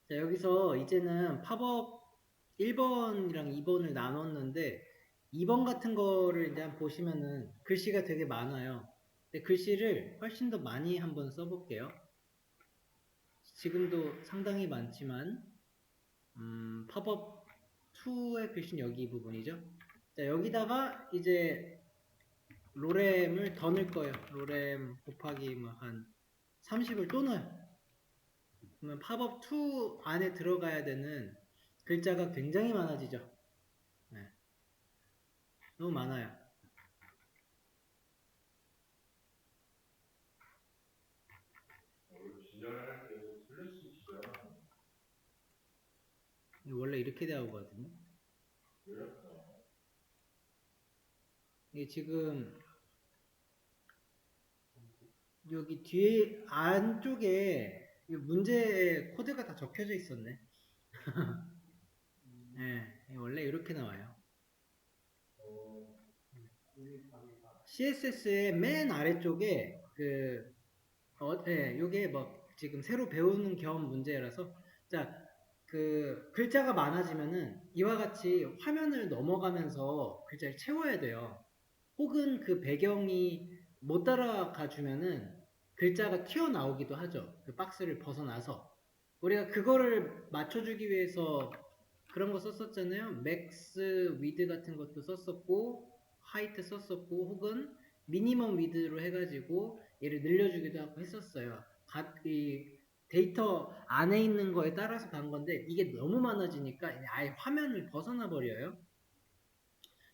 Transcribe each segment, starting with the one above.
자, 여기서 이제는 팝업 1번이랑 2번을 나눴는데 2번 같은 거를 이제 한번 보시면은 글씨가 되게 많아요. 근데 글씨를 훨씬 더 많이 한번 써볼게요. 지금도 상당히 많지만 팝업 2의 글씨는 여기 이 부분이죠. 자, 여기다가 이제 로렘을 더 넣을 거예요. 로렘 곱하기 뭐 한 30을 또 넣어요. 그러면 팝업 2 안에 들어가야 되는 글자가 굉장히 많아지죠. 네, 너무 많아요. 원래 이렇게 나오거든요. 이게 지금 여기 뒤에 안쪽에 문제 코드가 다 적혀져 있었네. 네, 원래 이렇게 나와요. CSS의 맨 아래쪽에 요게 뭐 지금 새로 배우는 겸 문제라서 자, 그 글자가 많아지면은 이와 같이 화면을 넘어가면서 글자를 채워야 돼요. 혹은 그 배경이 못 따라가 주면은 글자가 튀어나오기도 하죠. 그 박스를 벗어나서. 우리가 그거를 맞춰주기 위해서 그런 거 썼었잖아요. 맥스 위드 같은 것도 썼었고, 하이트 썼었고, 혹은 미니멈 위드로 해가지고 얘를 늘려주기도 하고 했었어요. 이 데이터 안에 있는 거에 따라서 간 건데 이게 너무 많아지니까 아예 화면을 벗어나 버려요.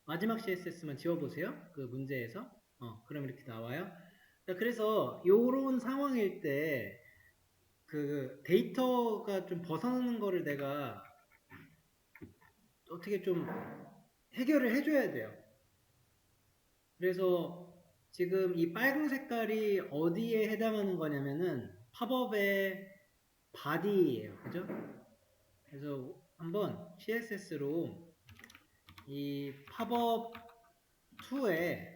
마지막 CSS만 지워보세요. 그 문제에서. 그럼 이렇게 나와요. 자, 그래서 요런 상황일 때 그 데이터가 좀 벗어나는 거를 내가 어떻게 좀 해결을 해줘야 돼요. 그래서 지금 이 빨간 색깔이 어디에 해당하는 거냐면은 팝업의 body예요. 그죠? 그래서 한번 CSS로 이 팝업 2에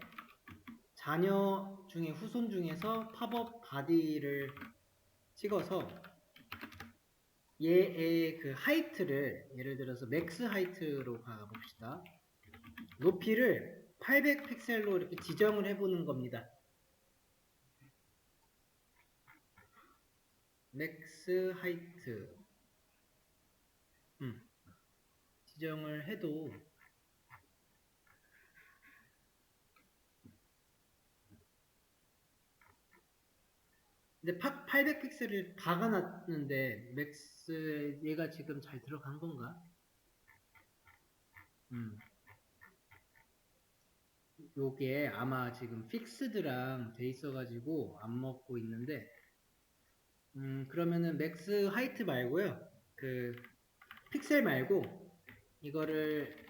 자녀 중에 후손 중에서 팝업 바디를 찍어서 얘의 그 하이트를 예를 들어서 맥스 하이트로 가봅시다. 높이를 800 픽셀로 이렇게 지정을 해보는 겁니다. 맥스 하이트 지정을 해도 근데 800 픽셀을 박아놨는데 맥스 얘가 지금 잘 들어간 건가? 요게 아마 지금 픽스드랑 돼 있어가지고 안 먹고 있는데 그러면은 맥스 하이트 말고요. 그 픽셀 말고 이거를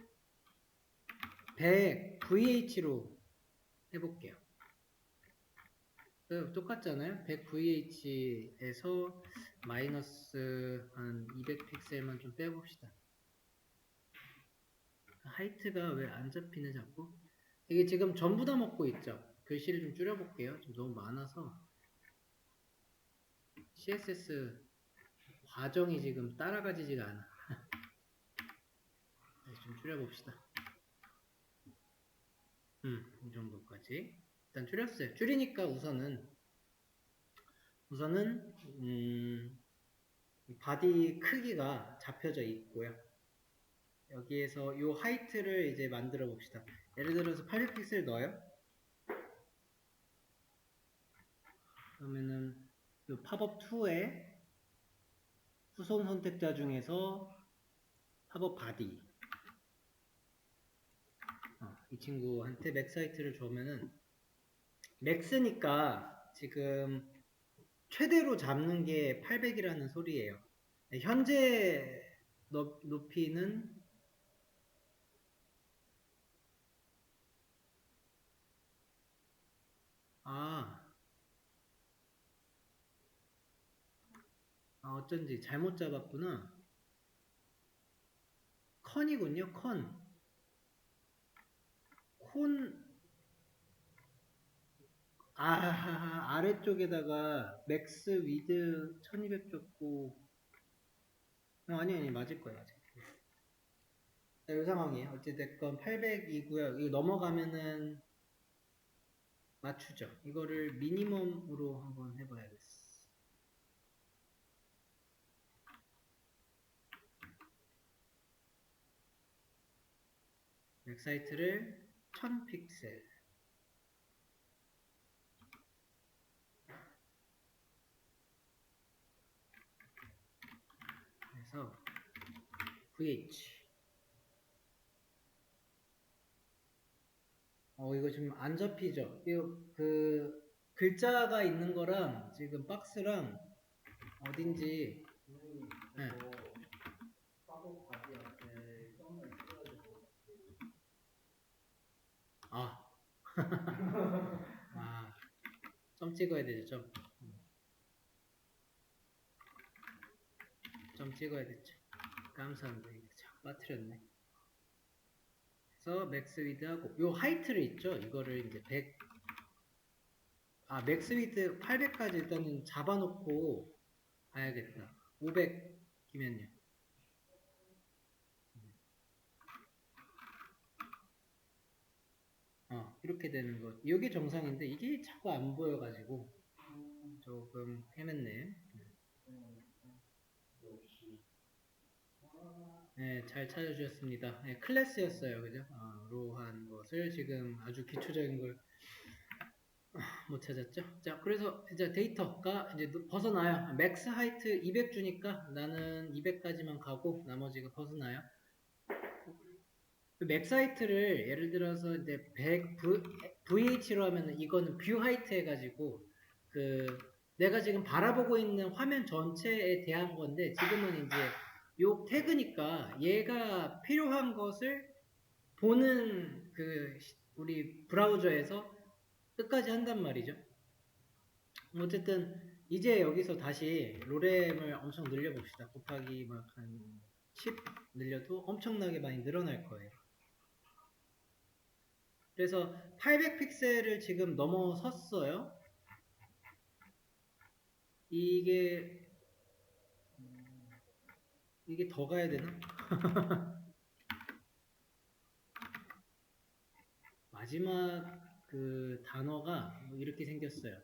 100 VH로 해볼게요. 똑같잖아요. 100 VH에서 마이너스 한 200 픽셀만 좀 빼봅시다. 하이트가 왜 안 잡히네 자꾸? 이게 지금 전부 다 먹고 있죠. 글씨를 좀 줄여볼게요. 좀 너무 많아서 CSS 과정이 지금 따라가지지가 않아. 다시 좀 줄여봅시다. 이 정도까지. 일단 줄였어요. 줄이니까 우선은 바디 크기가 잡혀져 있고요. 여기에서 이 하이트를 이제 만들어 봅시다. 예를 들어서 800 픽셀 넣어요. 그러면은 이 팝업 2의 후손 선택자 중에서 팝업 바디 이 친구한테 맥스 하이트를 주면은 맥스니까 지금 최대로 잡는 게 800이라는 소리예요. 현재 높이는 어쩐지 잘못 잡았구나. 컨이군요. 콘 아래쪽에다가 맥스 위드 1200 줬고 아니 맞을 거예요. 아직. 자, 이 상황이에요. 어찌됐건 800이고요. 이거 넘어가면은 맞추죠. 이거를 미니멈으로 한번 해봐야겠어. 웹사이트를 1000픽셀 해서 VH. 이거 지금 안 접히죠? 이거 그 글자가 있는 거랑 지금 박스랑 어딘지. 네. 아, 아, 점 찍어야 되죠, 점. 점 찍어야 됐죠. 감사합니다. 이게 자꾸 빠뜨렸네. 그래서 맥스 위드하고 요 하이트를 있죠. 이거를 이제 100, 맥스 위드 800까지 일단은 잡아놓고 가야겠다. 500이면요. 이렇게 되는 것. 이게 정상인데 이게 자꾸 안 보여가지고 조금 헤맸네. 네, 잘 찾아주셨습니다. 네, 클래스였어요, 그죠? 로한 것을 지금 아주 기초적인 걸 못 찾았죠? 자, 그래서 이제 데이터가 이제 벗어나요. 맥스 하이트 200 주니까 나는 200까지만 가고 나머지가 벗어나요. 그 맥스 하이트를 예를 들어서 이제 100 VH로 하면은 이거는 뷰 하이트 해가지고 그 내가 지금 바라보고 있는 화면 전체에 대한 건데 지금은 이제 요 태그니까 얘가 필요한 것을 보는 그 우리 브라우저에서 끝까지 한단 말이죠. 어쨌든 이제 여기서 다시 로렘을 엄청 늘려봅시다. 곱하기 막 한 10 늘려도 엄청나게 많이 늘어날 거예요. 그래서 800픽셀을 지금 넘어섰어요. 이게 더 가야 되나? 마지막 그 단어가 뭐 이렇게 생겼어요.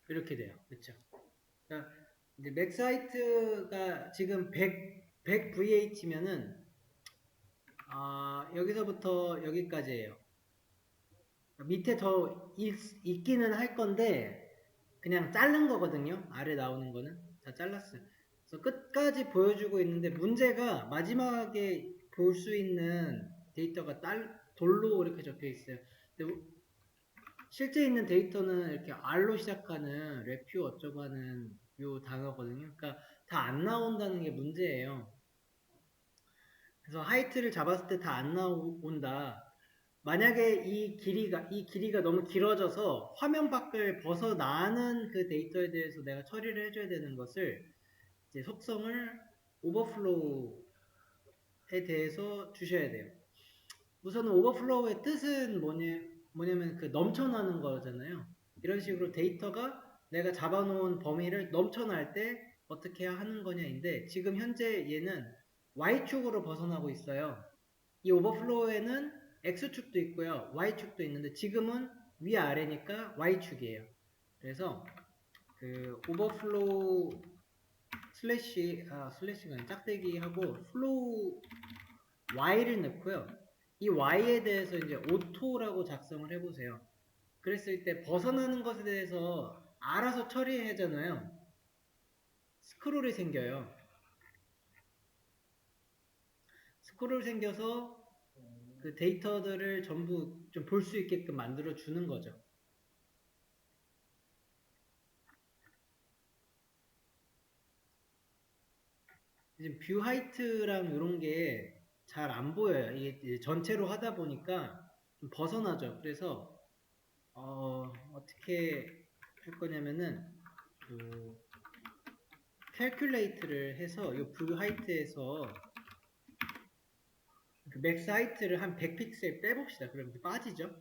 이렇게 돼요. 그렇죠? 그러니까 이제 맥사이트가 지금 100 VH면은 여기서부터 여기까지예요. 밑에 더 있기는 할 건데 그냥 자른 거거든요. 아래 나오는 거는 다 잘랐어요. 그래서 끝까지 보여주고 있는데 문제가 마지막에 볼 수 있는 데이터가 돌로 이렇게 적혀 있어요. 근데 실제 있는 데이터는 이렇게 R로 시작하는 레퓨 어쩌고 하는 요 단어거든요. 그러니까 다 안 나온다는 게 문제예요. 그래서 하이트를 잡았을 때 다 안 나온다. 만약에 이 길이가 너무 길어져서 화면 밖을 벗어나는 그 데이터에 대해서 내가 처리를 해줘야 되는 것을 이제 속성을 오버플로우에 대해서 주셔야 돼요. 우선은 오버플로우의 뜻은 뭐냐면 그 넘쳐나는 거잖아요. 이런 식으로 데이터가 내가 잡아놓은 범위를 넘쳐날 때 어떻게 하는 거냐인데 지금 현재 얘는 Y축으로 벗어나고 있어요. 이 오버플로우에는 X축도 있고요. Y축도 있는데 지금은 위아래니까 Y축이에요. 그래서 그 오버플로우 슬래시가 아니라 짝대기하고 플로우 Y를 넣고요. 이 Y에 대해서 이제 오토라고 작성을 해보세요. 그랬을 때 벗어나는 것에 대해서 알아서 처리하잖아요. 스크롤이 생겨요. 스크롤 생겨서 그 데이터들을 전부 좀 볼 수 있게끔 만들어 주는 거죠. 지금 뷰 하이트랑 이런 게 잘 안 보여요. 이게 전체로 하다 보니까 좀 벗어나죠. 그래서 어떻게 할 거냐면은 그 캘큘레이트를 해서 이 뷰 하이트에서 그 맥스 하이트를 한 100픽셀 빼봅시다. 그러면 빠지죠.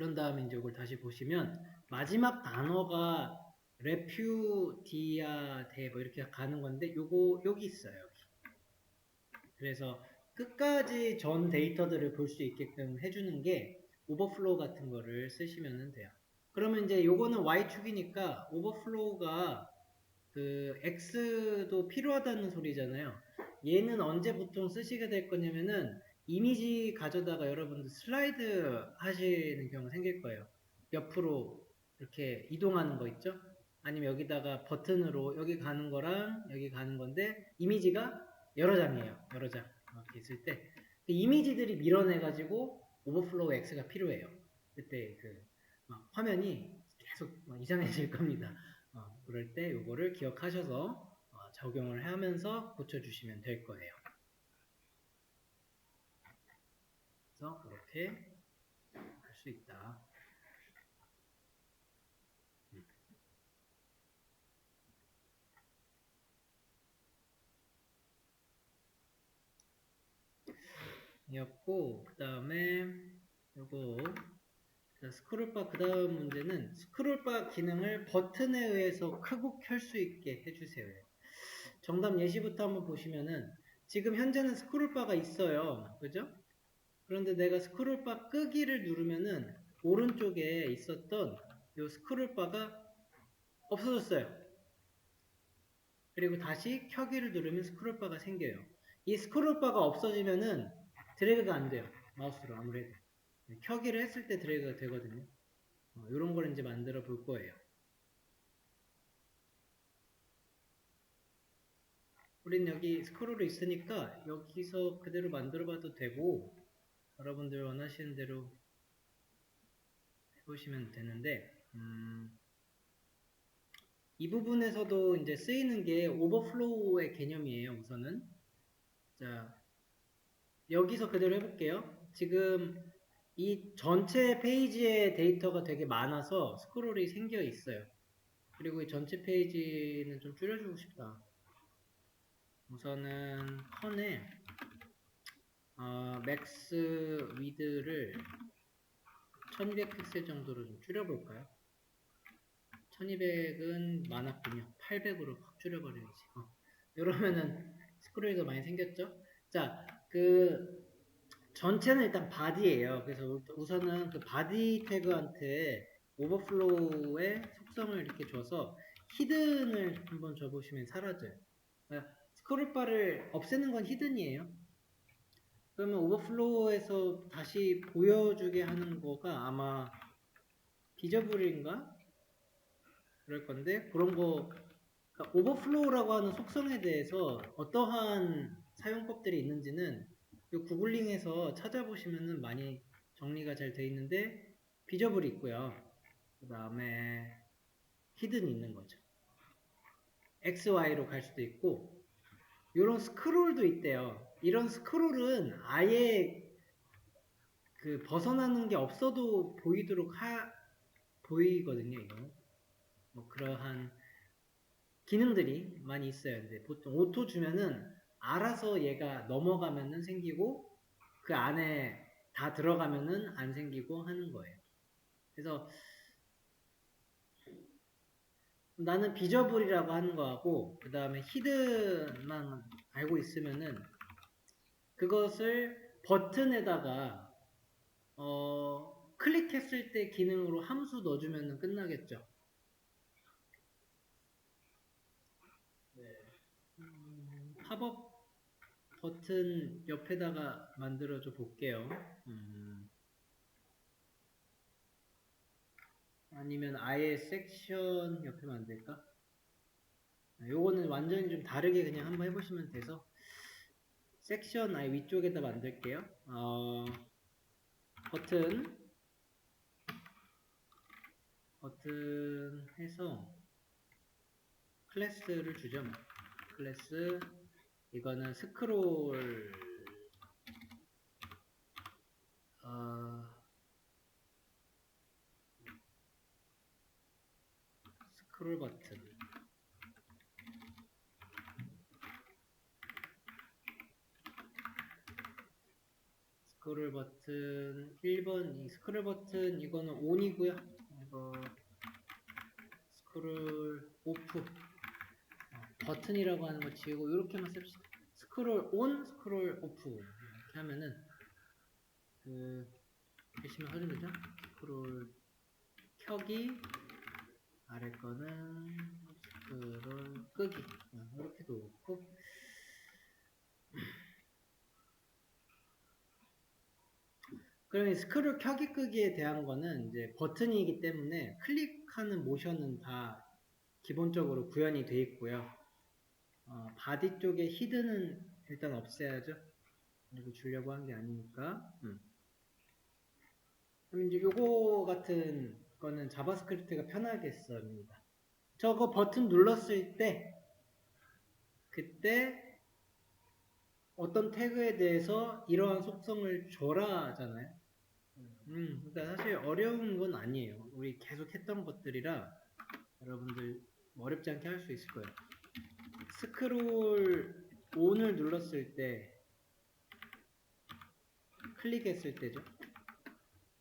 그런 다음에 이제 이걸 다시 보시면 마지막 단어가 레퓨디아데 뭐 이렇게 가는 건데 요거 여기 있어요. 여기. 그래서 끝까지 전 데이터들을 볼 수 있게끔 해주는 게 오버플로우 같은 거를 쓰시면 돼요. 그러면 이제 요거는 Y축이니까 오버플로우가 그 X도 필요하다는 소리잖아요. 얘는 언제 보통 쓰시게 될 거냐면은 이미지 가져다가 여러분들 슬라이드 하시는 경우가 생길 거예요. 옆으로 이렇게 이동하는 거 있죠? 아니면 여기다가 버튼으로 여기 가는 거랑 여기 가는 건데 이미지가 여러 장이에요. 여러 장 이렇게 있을 때 그 이미지들이 밀어내가지고 오버플로우 X가 필요해요. 그때 그 화면이 계속 이상해질 겁니다. 그럴 때 요거를 기억하셔서 적용을 하면서 고쳐주시면 될 거예요. 그래서 그렇게 할 수 있다. 이었고 그 다음에 요거 스크롤바 그 다음 문제는 스크롤바 기능을 버튼에 의해서 크고 켤 수 있게 해주세요. 정답 예시부터 한번 보시면은 지금 현재는 스크롤바가 있어요. 그죠? 그런데 내가 스크롤바 끄기를 누르면은 오른쪽에 있었던 요 스크롤바가 없어졌어요. 그리고 다시 켜기를 누르면 스크롤바가 생겨요. 이 스크롤바가 없어지면은 드래그가 안 돼요. 마우스로 아무래도. 켜기를 했을 때 드래그가 되거든요. 이런 걸 이제 만들어 볼 거예요. 우린 여기 스크롤이 있으니까 여기서 그대로 만들어 봐도 되고 여러분들 원하시는 대로 해보시면 되는데 이 부분에서도 이제 쓰이는 게 오버플로우의 개념이에요. 우선은 자 여기서 그대로 해볼게요. 지금 이 전체 페이지에 데이터가 되게 많아서 스크롤이 생겨 있어요. 그리고 이 전체 페이지는 좀 줄여주고 싶다. 우선은 컨에 맥스 위드를 1200픽셀 정도로 좀 줄여볼까요? 1200은 많았군요. 800으로 확 줄여버려야지. 이러면은 스크롤이 더 많이 생겼죠? 자, 그 전체는 일단 바디예요. 그래서 우선은 그 바디 태그한테 오버플로우의 속성을 이렇게 줘서 히든을 한번 줘보시면 사라져요. 그러니까 스크롤바를 없애는 건 히든이에요. 그러면 오버플로우에서 다시 보여주게 하는 거가 아마 비저블인가? 그럴 건데 그런 거 그러니까 오버플로우라고 하는 속성에 대해서 어떠한 사용법들이 있는지는 이 구글링에서 찾아보시면은 많이 정리가 잘 돼 있는데 비저블이 있고요. 그 다음에 히든이 있는 거죠. XY로 갈 수도 있고 이런 스크롤도 있대요. 이런 스크롤은 아예 그 벗어나는 게 없어도 보이도록 보이거든요. 이거 뭐 그러한 기능들이 많이 있어요. 근데 보통 오토 주면은 알아서 얘가 넘어가면은 생기고 그 안에 다 들어가면은 안 생기고 하는 거예요. 그래서 나는 비저블이라고 하는 거하고 그 다음에 히든만 알고 있으면은 그것을 버튼에다가 클릭했을 때 기능으로 함수 넣어주면 끝나겠죠. 네. 팝업 버튼 옆에다가 만들어줘 볼게요. 아니면 아예 섹션 옆에 만들까? 요거는 완전히 좀 다르게 그냥 한번 해보시면 돼서 섹션 아예 위쪽에다 만들게요. 버튼 해서 클래스를 주죠. 클래스 이거는 스크롤 스크롤 버튼 스크롤 버튼 1번 이 스크롤 버튼 이거는 ON이고요. 이거 스크롤 오프 버튼이라고 하는 거 지우고 이렇게만 씁시다. 스크롤 온, 스크롤 오프 이렇게 하면은 그 보시면 흐름이죠. 스크롤 켜기 아래 거는 스크롤 끄기 이렇게 놓고 그러면 스크롤 켜기 끄기에 대한 거는 이제 버튼이기 때문에 클릭하는 모션은 다 기본적으로 구현이 되어 있고요. 바디 쪽에 히든은 일단 없애야죠. 그리고 주려고 한 게 아니니까. 그럼 이제 요거 같은 거는 자바스크립트가 편하게 씁니다. 저거 버튼 눌렀을 때 그때 어떤 태그에 대해서 이러한 속성을 줘라 하잖아요. 그러니까 사실 어려운 건 아니에요. 우리 계속 했던 것들이라 여러분들 어렵지 않게 할 수 있을 거예요. 스크롤 ON을 눌렀을 때 클릭했을 때죠.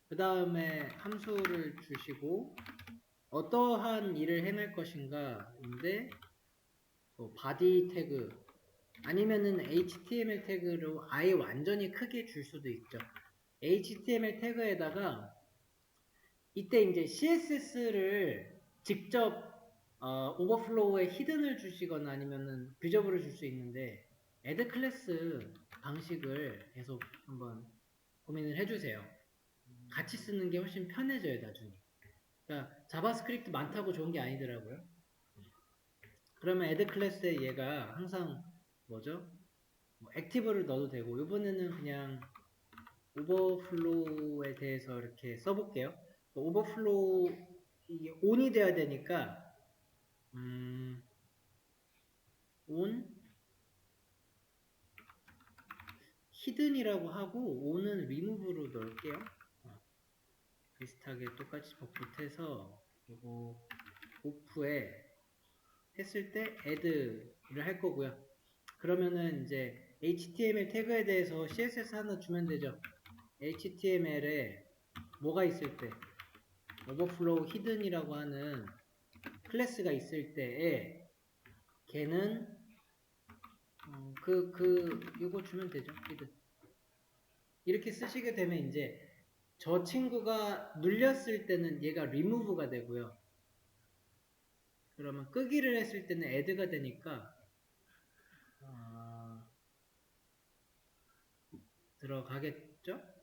그 다음에 함수를 주시고 어떠한 일을 해낼 것인가 인데 바디 태그 아니면은 HTML 태그로 아예 완전히 크게 줄 수도 있죠. HTML 태그에다가 이때 이제 CSS를 직접 오버플로우에 히든을 주시거나 아니면은 뷰저블을 줄 수 있는데 add 클래스 방식을 계속 한번 고민을 해주세요. 같이 쓰는 게 훨씬 편해져요 나중에. 그러니까 자바스크립트 많다고 좋은 게 아니더라고요. 그러면 add 클래스에 얘가 항상 뭐죠? 액티브를 넣어도 되고 이번에는 그냥 오버플로우에 대해서 이렇게 써볼게요. 오버플로우 이게 ON이 돼야 되니까 ON 히든이라고 하고 ON은 remove로 넣을게요. 비슷하게 똑같이 복붙해서 그리고 오프에 했을 때 add를 할 거고요. 그러면은 이제 HTML 태그에 대해서 CSS 하나 주면 되죠. HTML에 뭐가 있을 때 오버플로우 히든이라고 하는 클래스가 있을 때에 걔는 이거 주면 되죠. 히든. 이렇게 쓰시게 되면 이제 저 친구가 눌렸을 때는 얘가 remove가 되고요. 그러면 끄기를 했을 때는 add가 되니까 들어가겠죠?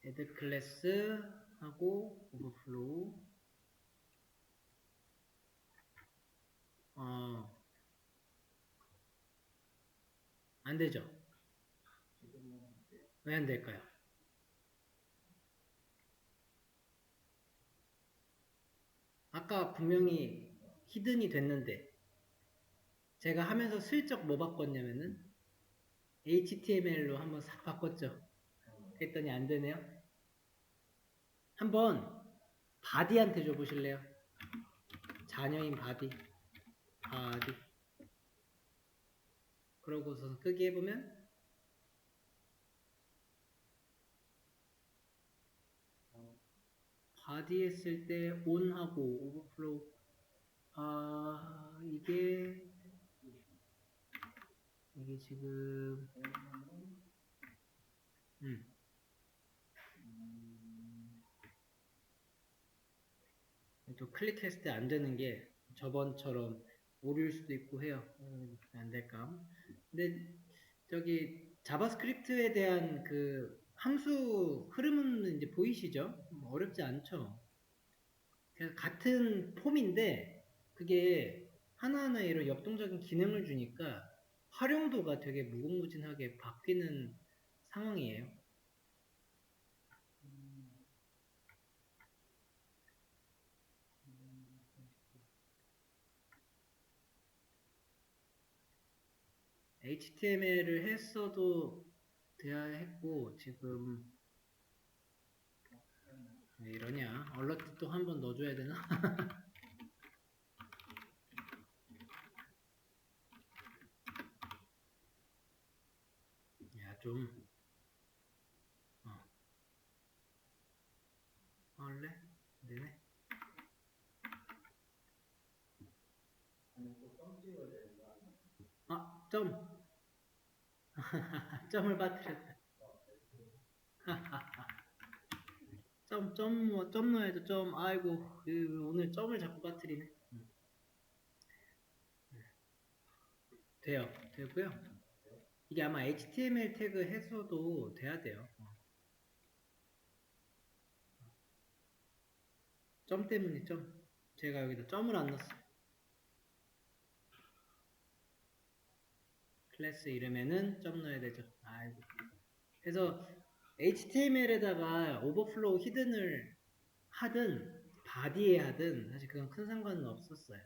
add 클래스 하고 오버플로우 안 되죠? 왜 안 될까요? 아까 분명히 히든이 됐는데 제가 하면서 슬쩍 뭐 바꿨냐면은 HTML로 한번 싹 바꿨죠. 했더니 안 되네요. 한번 바디한테 줘보실래요? 자녀인 바디. 그러고서 끄기 해보면 바디 했을 때 ON하고 오버플로우 이게 지금 또 클릭했을 때 안 되는 게 저번처럼 오류일 수도 있고 해요. 안 될까? 근데 저기 자바스크립트에 대한 그 함수 흐름은 이제 보이시죠? 어렵지 않죠? 그냥 같은 폼인데 그게 하나하나 이런 역동적인 기능을 주니까 활용도가 되게 무궁무진하게 바뀌는 상황이에요. HTML을 했어도 돼야 했고 지금 왜 이러냐? 얼러트 또 한 번 넣어줘야 되나? 야, 좀, 할래? 네네. 아, 점. 점을 빠뜨렸다. 점 넣어야죠, 점. 아이고, 오늘 점을 자꾸 빠뜨리네. 돼요. 되고요. 이게 아마 HTML 태그 해서도 돼야 돼요. 점 때문에 점. 제가 여기다 점을 안 넣었어요. 클래스 이름에는 점 넣어야 되죠. 아이고. 그래서 HTML에다가 오버플로우 히든을 하든 바디에 하든 사실 그건 큰 상관은 없었어요.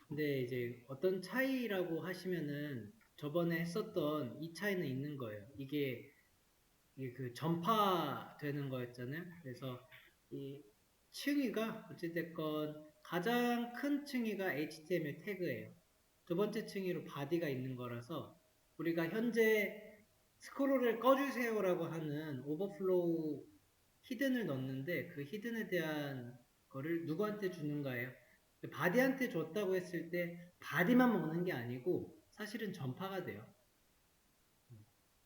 근데 이제 어떤 차이라고 하시면은 저번에 했었던 이 차이는 있는 거예요. 이게 그 전파되는 거였잖아요. 그래서 이 층위가 어찌됐건 가장 큰 층위가 HTML 태그예요. 두 번째 층위로 바디가 있는 거라서 우리가 현재 스크롤을 꺼주세요라고 하는 오버플로우 히든을 넣는데 그 히든에 대한 거를 누구한테 주는가예요. 바디한테 줬다고 했을 때 바디만 먹는 게 아니고 사실은 전파가 돼요.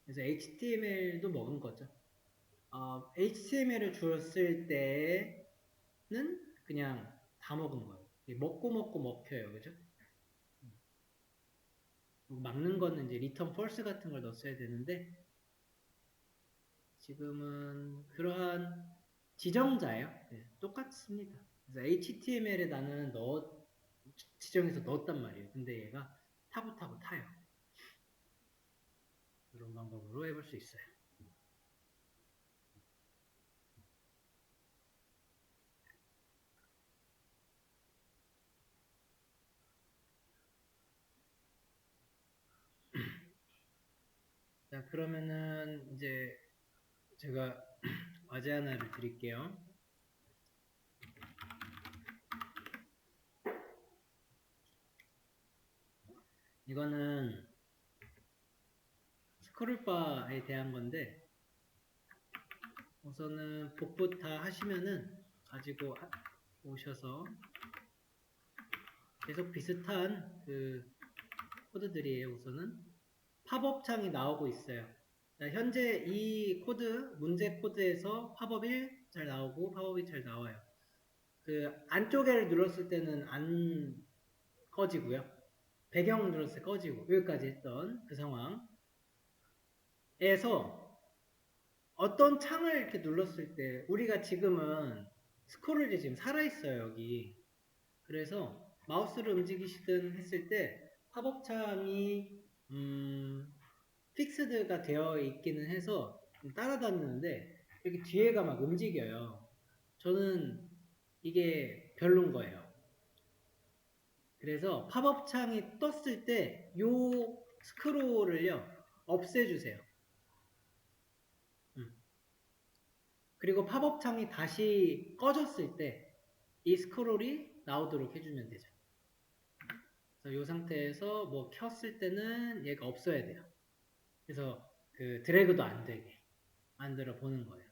그래서 HTML도 먹은 거죠. HTML을 줬을 때는 그냥 다 먹은 거예요. 먹고 먹혀요. 그죠? 막는 거는 이제 return false 같은 걸 넣었어야 되는데 지금은 그러한 지정자예요. 네, 똑같습니다. 그래서 HTML에 나는 지정해서 넣었단 말이에요. 근데 얘가 타고 타요. 이런 방법으로 해볼 수 있어요. 자, 그러면은 이제 제가 과제 하나를 드릴게요. 이거는 스크롤바에 대한 건데 우선은 복부 다 하시면은 가지고 오셔서 계속 비슷한 그 코드들이에요. 우선은 팝업 창이 나오고 있어요. 자, 현재 이 문제 코드에서 팝업 1 잘 나오고 팝업 2 잘 나와요. 그 안쪽에를 눌렀을 때는 안 꺼지고요. 배경 눌렀을 때 꺼지고 여기까지 했던 그 상황에서 어떤 창을 이렇게 눌렀을 때 우리가 지금은 스크롤이 지금 살아있어요. 여기. 그래서 마우스를 움직이시든 했을 때 팝업 창이 픽스드가 되어 있기는 해서 따라다니는데 여기 뒤에가 막 움직여요. 저는 이게 별론 거예요. 그래서 팝업 창이 떴을 때 이 스크롤을요 없애주세요. 그리고 팝업 창이 다시 꺼졌을 때 이 스크롤이 나오도록 해주면 되죠. 그래서 이 상태에서 뭐 켰을 때는 얘가 없어야 돼요. 그래서 그 드래그도 안 되게 만들어 보는 거예요.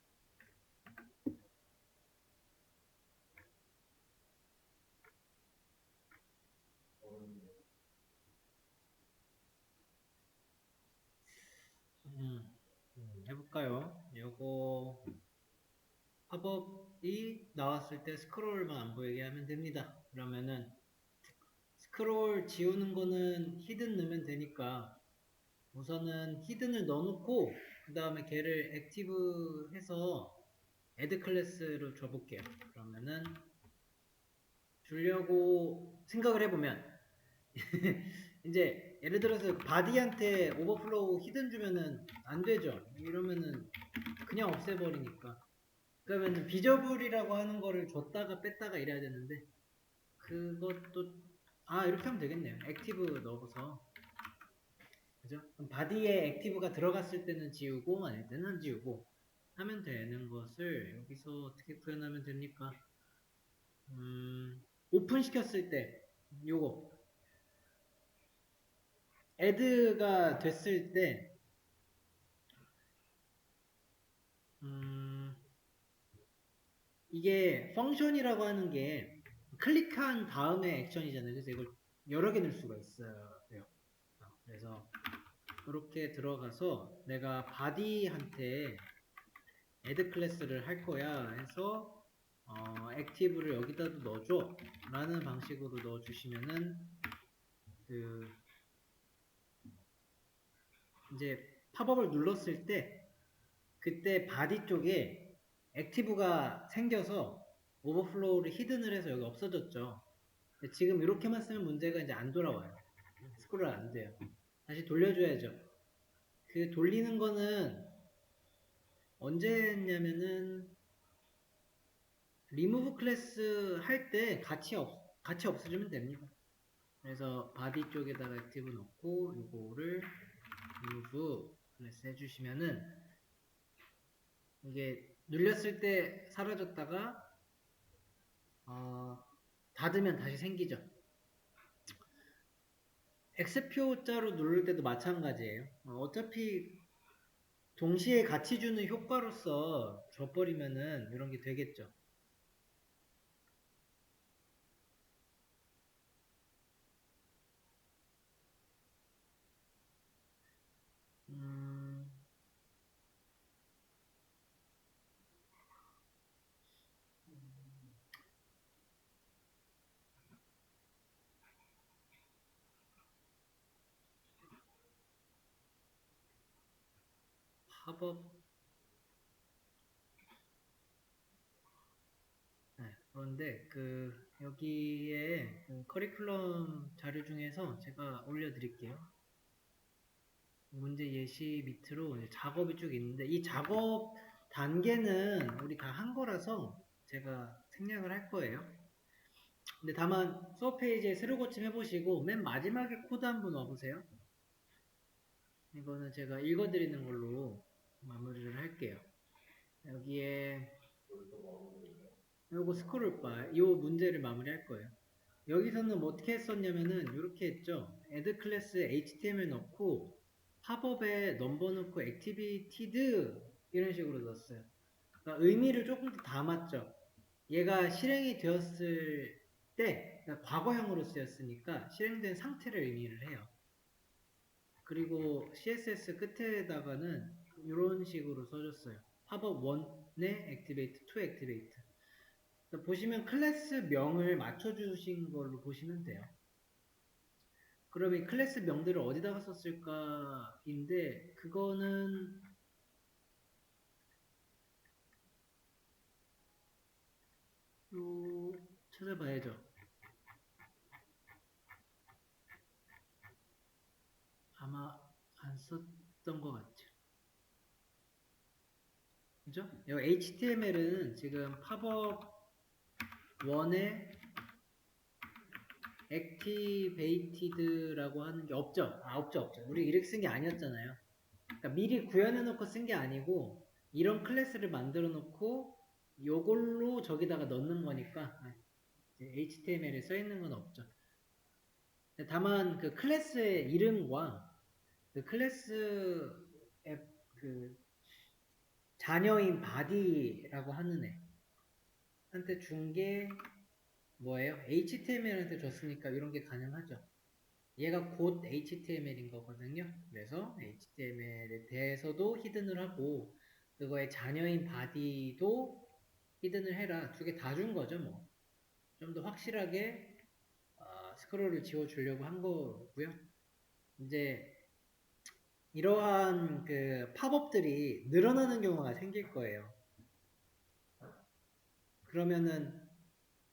해볼까요? 요거 팝업이 나왔을 때 스크롤만 안 보이게 하면 됩니다. 그러면은 스크롤 지우는 거는 히든 넣으면 되니까 우선은 히든을 넣어놓고 그 다음에 걔를 액티브 해서 애드 클래스로 줘볼게요. 그러면은 주려고 생각을 해보면 이제 예를 들어서 바디한테 오버플로우 히든 주면은 안 되죠. 이러면은 그냥 없애버리니까. 그러면 비저블이라고 하는 거를 줬다가 뺐다가 이래야 되는데 그것도 이렇게 하면 되겠네요. 액티브 넣어서 그죠? 그럼 바디에 액티브가 들어갔을 때는 지우고 아닐 때는 안 지우고 하면 되는 것을 여기서 어떻게 구현하면 됩니까? 오픈 시켰을 때 요거 애드가 됐을 때 이게 펑션이라고 하는 게 클릭한 다음에 액션이잖아요. 그래서 이걸 여러 개 넣을 수가 있어요. 그래서 이렇게 들어가서 내가 바디한테 애드 클래스를 할 거야 해서 액티브를 여기다도 넣어줘 라는 방식으로 넣어주시면은 그 이제 팝업을 눌렀을 때 그때 바디 쪽에 액티브가 생겨서 오버플로우를 히든을 해서 여기 없어졌죠. 지금 이렇게만 쓰면 문제가 이제 안 돌아와요. 스크롤 안 돼요. 다시 돌려줘야죠. 그 돌리는 거는 언제 했냐면은 리무브 클래스 할 때 같이 없애주면 됩니다. 그래서 바디 쪽에다가 액티브 넣고 이거를 리무브 클래스 해주시면은 이게 눌렸을 때 사라졌다가 닫으면 다시 생기죠. X표자로 누를 때도 마찬가지예요. 어차피 동시에 같이 주는 효과로서 줘버리면은 이런 게 되겠죠. 팝업 네, 그런데 여기에 커리큘럼 자료 중에서 제가 올려드릴게요. 문제 예시 밑으로 작업이 쭉 있는데 이 작업 단계는 우리 다 한 거라서 제가 생략을 할 거예요. 근데 다만 수업 페이지에 새로 고침 해보시고 맨 마지막에 코드 한번 와보세요. 이거는 제가 읽어드리는 걸로 마무리를 할게요. 여기에 요거 스크롤바 요 문제를 마무리할 거예요. 여기서는 뭐 어떻게 했었냐면은 이렇게 했죠. add 클래스 html 넣고 팝업에 넘버 넣고 activityed 이런 식으로 넣었어요. 그러니까 의미를 조금 더 담았죠. 얘가 실행이 되었을 때 그러니까 과거형으로 쓰였으니까 실행된 상태를 의미를 해요. 그리고 CSS 끝에다가는 이런 식으로 써줬어요. 팝업 1에 activate, 2 activate. 보시면 클래스 명을 맞춰주신 걸로 보시면 돼요. 그럼 이 클래스 명들을 어디다가 썼을까인데 그거는 또 찾아봐야죠. 아마 안 썼던 것 같죠. 그죠? 여기 HTML은 지금 팝업 1에 activated라고 하는 게 없죠. 없죠. 우리 이렇게 쓴 게 아니었잖아요. 그러니까 미리 구현해 놓고 쓴 게 아니고 이런 클래스를 만들어 놓고 요걸로 저기다가 넣는 거니까 HTML에 써 있는 건 없죠. 다만 그 클래스의 이름과 그 클래스의 그 자녀인 바디라고 하는 애한테 준 게 뭐예요? HTML한테 줬으니까 이런 게 가능하죠. 얘가 곧 HTML인 거거든요. 그래서 HTML에 대해서도 히든을 하고 그거의 자녀인 바디도 히든을 해라. 두 개 다 준 거죠, 뭐. 좀 더 확실하게 스크롤을 지워주려고 한 거고요. 이제 이러한 그 팝업들이 늘어나는 경우가 생길 거예요. 그러면은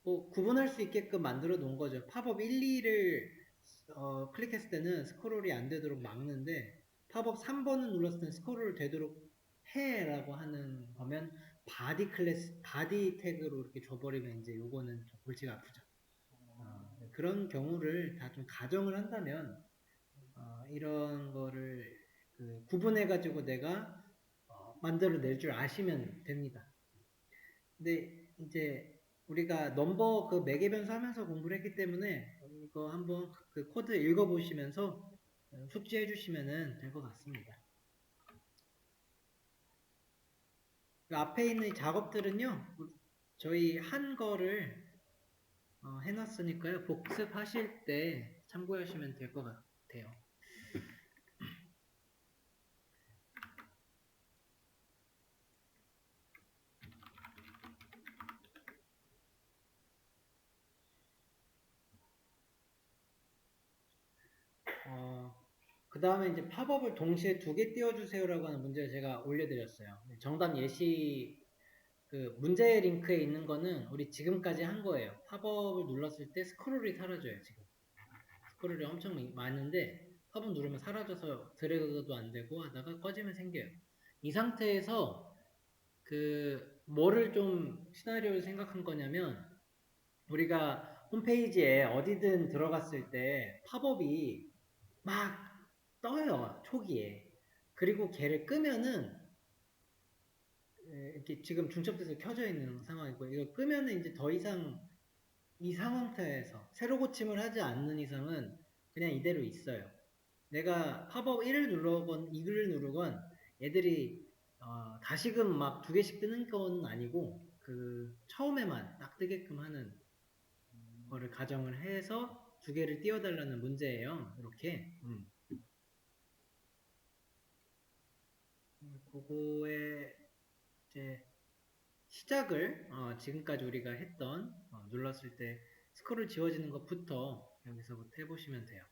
뭐 구분할 수 있게끔 만들어 놓은 거죠. 팝업 1, 2를 클릭했을 때는 스크롤이 안 되도록 막는데 팝업 3번을 눌렀을 때는 스크롤 되도록 해라고 하는 거면 바디 클래스, 바디 태그로 이렇게 줘버리면 이제 요거는 좀 골치가 아프죠. 그런 경우를 다 좀 가정을 한다면 이런 거를 구분해가지고 내가 만들어낼 줄 아시면 됩니다. 근데 이제 우리가 넘버 그 매개 변수 하면서 공부를 했기 때문에 이거 한번 그 코드 읽어보시면서 숙지해 주시면 될 것 같습니다. 그 앞에 있는 이 작업들은요, 저희 한 거를 해놨으니까요, 복습하실 때 참고하시면 될 것 같아요. 그 다음에 이제 팝업을 동시에 2개 띄워주세요라고 하는 문제를 제가 올려드렸어요. 정답 예시 그 문제 링크에 있는 거는 우리 지금까지 한 거예요. 팝업을 눌렀을 때 스크롤이 사라져요. 지금 스크롤이 엄청 많은데 팝업 누르면 사라져서 드래그도 안 되고 하다가 꺼지면 생겨요. 이 상태에서 그 뭐를 좀 시나리오를 생각한 거냐면 우리가 홈페이지에 어디든 들어갔을 때 팝업이 막 떠요. 초기에. 그리고 걔를 끄면은 이렇게 지금 중첩돼서 켜져 있는 상황이고 이거 끄면은 이제 더 이상 이 상태에서 새로 고침을 하지 않는 이상은 그냥 이대로 있어요. 내가 팝업 1을 누르건 2를 누르건 애들이 다시금 막 2개씩 뜨는 건 아니고 그 처음에만 딱 뜨게끔 하는 거를 가정을 해서 2개를 띄워달라는 문제예요. 이렇게 그거에 이제 시작을 지금까지 우리가 했던 눌렀을 때 스크롤 지워지는 것부터 여기서부터 해보시면 돼요.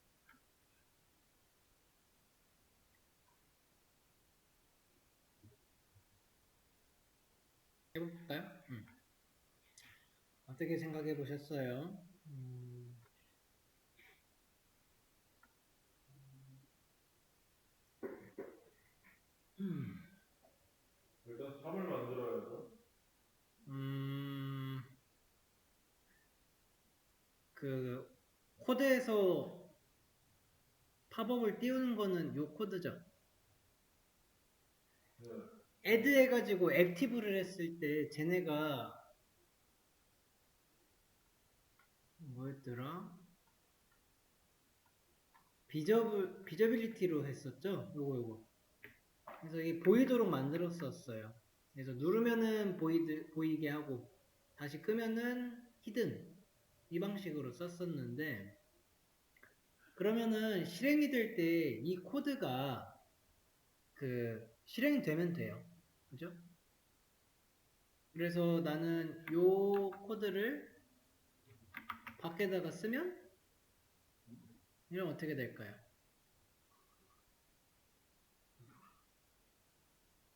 해볼까요? 어떻게 생각해 보셨어요? 일단 탑을 만들어야죠. 그 코드에서 팝업을 띄우는 거는 요 코드죠. 네. add 해가지고 액티브를 했을 때 쟤네가 뭐였더라? 비저빌리티로 했었죠? 요거. 그래서 이게 보이도록 만들었었어요. 그래서 누르면은 보이게 하고 다시 끄면은 히든 이 방식으로 썼었는데 그러면은 실행이 될 때 이 코드가 그 실행이 되면 돼요. 그죠? 그래서 나는 요 코드를 밖에다가 쓰면 이러면 어떻게 될까요?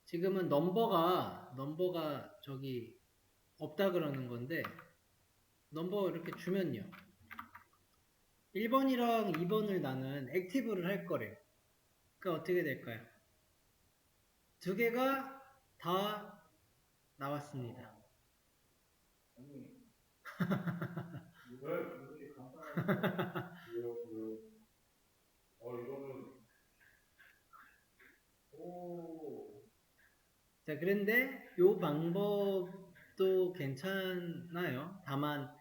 지금은 넘버가 저기 없다 그러는 건데 넘버 이렇게 주면요. 1번이랑 2번을 나는 액티브를 할 거래요. 그러니까 어떻게 될까요? 2개가 다 나왔습니다. 왜 이렇게 간단한 왜요? 이거는 자, 그런데 요 방법도 괜찮아요. 다만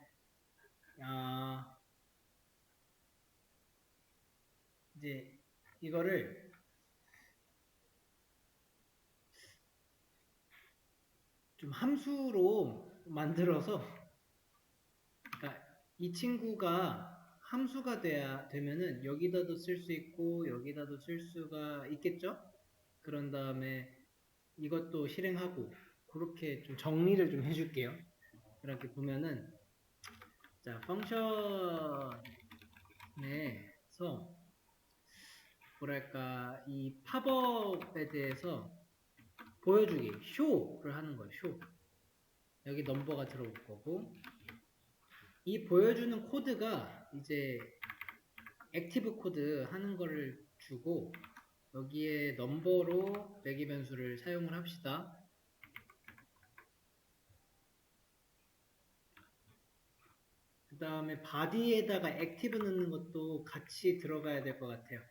이제 이거를 좀 함수로 만들어서 그러니까 이 친구가 함수가 되면은 여기다도 쓸 수 있고 여기다도 쓸 수가 있겠죠? 그런 다음에 이것도 실행하고 그렇게 좀 정리를 좀 해줄게요. 이렇게 보면은 자 펑션에서 뭐랄까 이 팝업에 대해서 보여주기 쇼를 하는 거예요. 쇼 여기 넘버가 들어올 거고 이 보여주는 코드가 이제 액티브 코드 하는 거를 주고 여기에 넘버로 매개 변수를 사용을 합시다. 그 다음에 바디에다가 액티브 넣는 것도 같이 들어가야 될 것 같아요.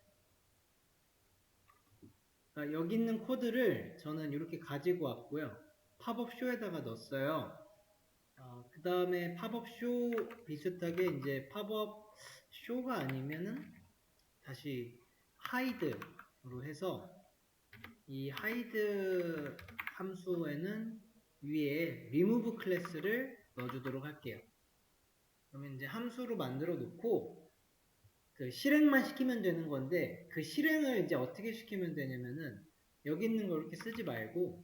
그러니까 여기 있는 코드를 저는 이렇게 가지고 왔고요. 팝업 쇼에다가 넣었어요. 그 다음에 팝업 쇼 비슷하게 이제 팝업 쇼가 아니면은 다시 하이드로 해서 이 하이드 함수에는 위에 remove 클래스를 넣어주도록 할게요. 그러면 이제 함수로 만들어 놓고 그 실행만 시키면 되는 건데 그 실행을 이제 어떻게 시키면 되냐면은 여기 있는 거 이렇게 쓰지 말고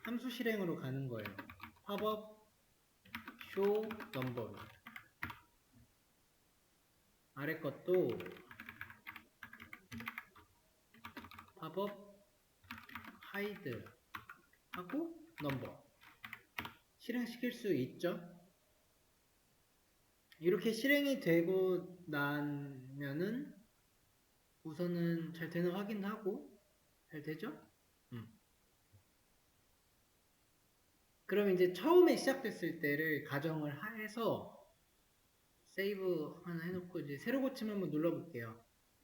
함수 실행으로 가는 거예요. pop show number 아래 것도 pop hide 하고 number 실행시킬 수 있죠. 이렇게 실행이 되고 나면은 우선은 잘 되는 확인하고 잘 되죠? 그럼 이제 처음에 시작됐을 때를 가정을 해서 세이브 하나 해놓고 이제 새로 고침 한번 눌러볼게요.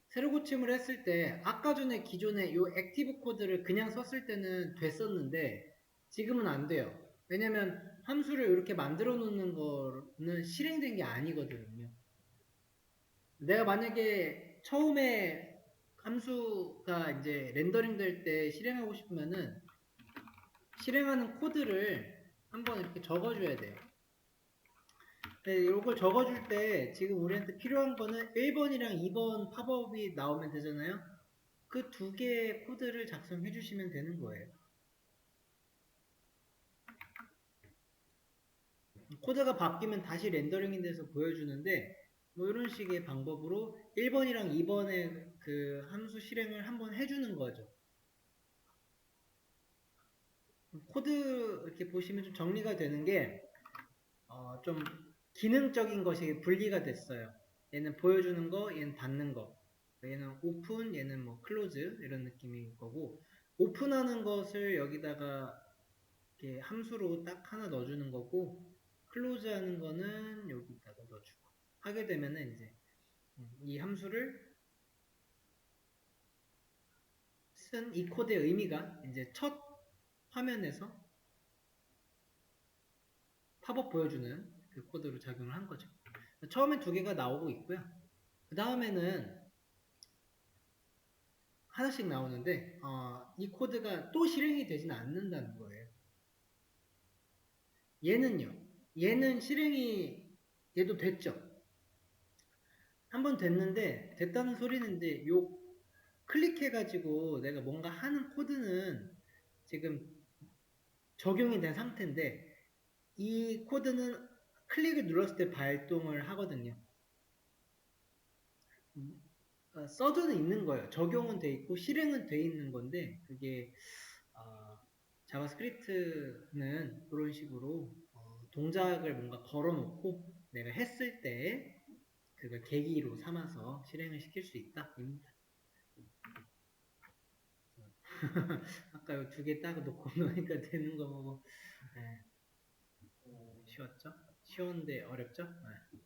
새로 고침을 했을 때 아까 전에 기존에 이 액티브 코드를 그냥 썼을 때는 됐었는데 지금은 안 돼요. 왜냐면 함수를 이렇게 만들어 놓는 거는 실행된 게 아니거든요. 내가 만약에 처음에 함수가 이제 렌더링 될 때 실행하고 싶으면은 실행하는 코드를 한번 이렇게 적어줘야 돼요. 네, 이걸 적어줄 때 지금 우리한테 필요한 거는 1번이랑 2번 팝업이 나오면 되잖아요. 그 두 개의 코드를 작성해 주시면 되는 거예요. 코드가 바뀌면 다시 렌더링이 돼서 보여주는데 뭐 이런 식의 방법으로 1번이랑 2번의 그 함수 실행을 한번 해주는 거죠. 코드 이렇게 보시면 좀 정리가 되는 게 좀 기능적인 것이 분리가 됐어요. 얘는 보여주는 거, 얘는 닫는 거. 얘는 오픈, 얘는 뭐 클로즈 이런 느낌일 거고 오픈하는 것을 여기다가 이렇게 함수로 딱 하나 넣어주는 거고 클로즈 하는 거는 여기다가 넣어주고 하게 되면은 이제 이 함수를 쓴 이 코드의 의미가 이제 첫 화면에서 팝업 보여주는 그 코드로 작용을 한 거죠. 처음에 두 개가 나오고 있고요. 그 다음에는 하나씩 나오는데 이 코드가 또 실행이 되지는 않는다는 거예요. 얘는요. 얘는 실행이 얘도 됐죠. 한번 됐는데 됐다는 소리는 이제 요 클릭해가지고 내가 뭔가 하는 코드는 지금 적용이 된 상태인데 이 코드는 클릭을 눌렀을 때 발동을 하거든요. 써져는 있는 거예요. 적용은 돼 있고 실행은 돼 있는 건데 그게 자바스크립트는 그런 식으로 동작을 뭔가 걸어놓고 내가 했을 때 그걸 계기로 삼아서 실행을 시킬 수 있다 입니다. 아까 두 개 딱 놓고 놓으니까 되는 거 보고 네. 쉬웠죠? 쉬운데 어렵죠? 네.